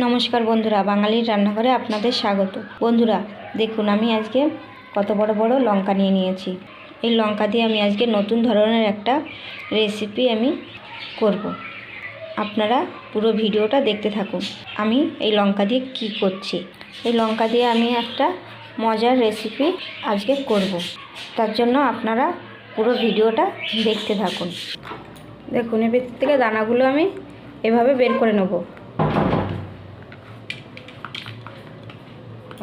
নমস্কার বন্ধুরা, বাঙালির রান্নাঘরে আপনাদের স্বাগত। বন্ধুরা দেখুন, আমি আজকে কত বড় বড় লঙ্কা নিয়ে নিয়েছি। এই লঙ্কা দিয়ে আমি আজকে নতুন ধরনের একটা রেসিপি আমি করব। আপনারা পুরো ভিডিওটা দেখতে থাকুন। আমি এই লঙ্কা দিয়ে কি করছি। এই লঙ্কা দিয়ে আমি একটা মজার রেসিপি আজকে করব। তার জন্য আপনারা পুরো ভিডিওটা দেখতে থাকুন। দেখুন, এর ভিতর থেকে দানাগুলো আমি এভাবে বের করে নেব।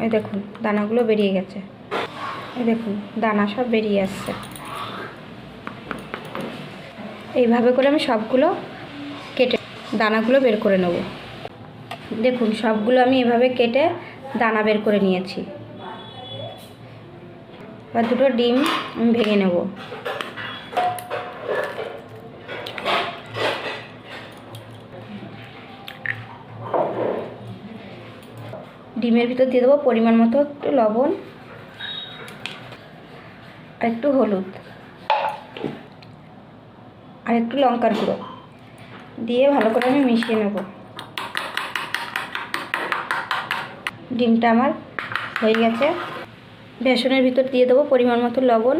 এই দেখুন, দানাগুলো বেরিয়ে গেছে। এই দেখুন, দানা সব বেরিয়ে আসছে। এইভাবে করে আমি সবগুলো কেটে দানাগুলো বের করে নেব। দেখুন, সবগুলো আমি এভাবে কেটে দানা বের করে নিয়েছি। এবার দুটো ডিম আমি ভেঙে নেব। ডিমের ভিতর দিয়ে দেবো পরিমাণ মতো একটু লবণ আর একটু হলুদ আর একটু লঙ্কার গুঁড়ো দিয়ে ভালো করে আমি মিশিয়ে নেব। ডিমটা আমার হয়ে গেছে। বেসনের ভিতর দিয়ে দেবো পরিমাণ মতো লবণ,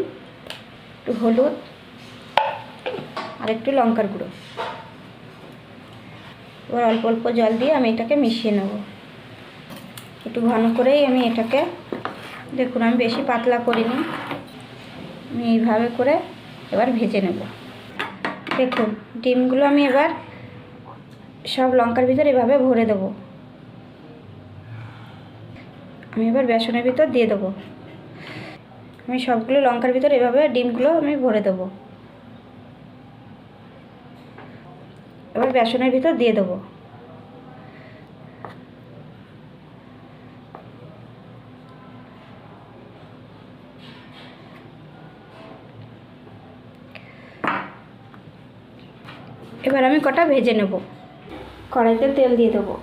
একটু হলুদ আর একটু লঙ্কার গুঁড়ো। এবার অল্প অল্প জল দিয়ে আমি এটাকে মিশিয়ে নেব। একটু ঘন করেই আমি এটাকে, দেখুন আমি বেশি পাতলা করিনি, আমি এইভাবে করে এবার ভেজে নেব। দেখুন, ডিমগুলো আমি এবার সব লঙ্কার ভিতর এভাবে ভরে দেব। আমি এবার বেসনের ভিতর দিয়ে দেবো। আমি সবগুলো লঙ্কার ভিতর এভাবে ডিমগুলো আমি ভরে দেব। এবার বেসনের ভিতর দিয়ে দেবো। এবার আমি কটা ভেজে নেব। কড়াইতে তেল দিয়ে দেবো।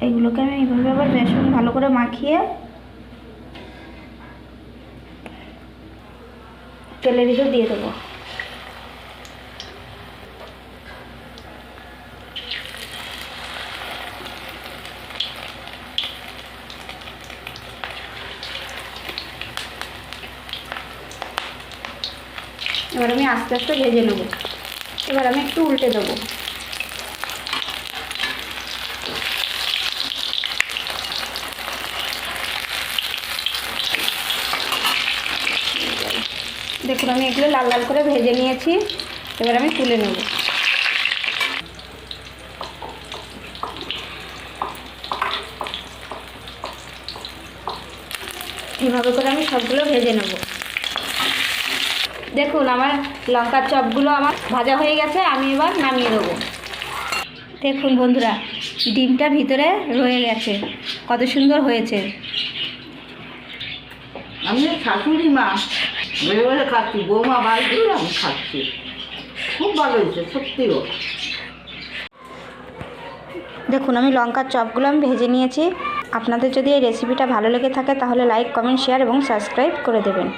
এগুলোকে আমি এইভাবে আবার বেসন ভালো করে মাখিয়ে তেলের ভিতর দিয়ে দেবো। এবার আমি আস্তে আস্তে ভেজে নেব। এবার আমি একটু উল্টে দেবো। দেখুন, আমি এগুলো লাল লাল করে ভেজে নিয়েছি। এবার আমি তুলে নেব। এইভাবে করে আমি সবগুলো ভেজে নেব। দেখুন, আমার লঙ্কার চপগুলো আমার ভাজা হয়ে গেছে। আমি এবার নামিয়ে দেবো। দেখুন বন্ধুরা, ডিমটা ভিতরে রয়ে গেছে, কত সুন্দর হয়েছে। আমি শাশুড়ি মা বলে বলে খাচ্ছি, বৌমা বাড়ি আমি খাচ্ছি। খুব ভালো হয়েছে সত্যিও। দেখুন, আমি লঙ্কার চপগুলো আমি ভেজে নিয়েছি। আপনাদের যদি এই রেসিপিটা ভালো লেগে থাকে তাহলে লাইক, কমেন্ট, শেয়ার এবং সাবস্ক্রাইব করে দেবেন।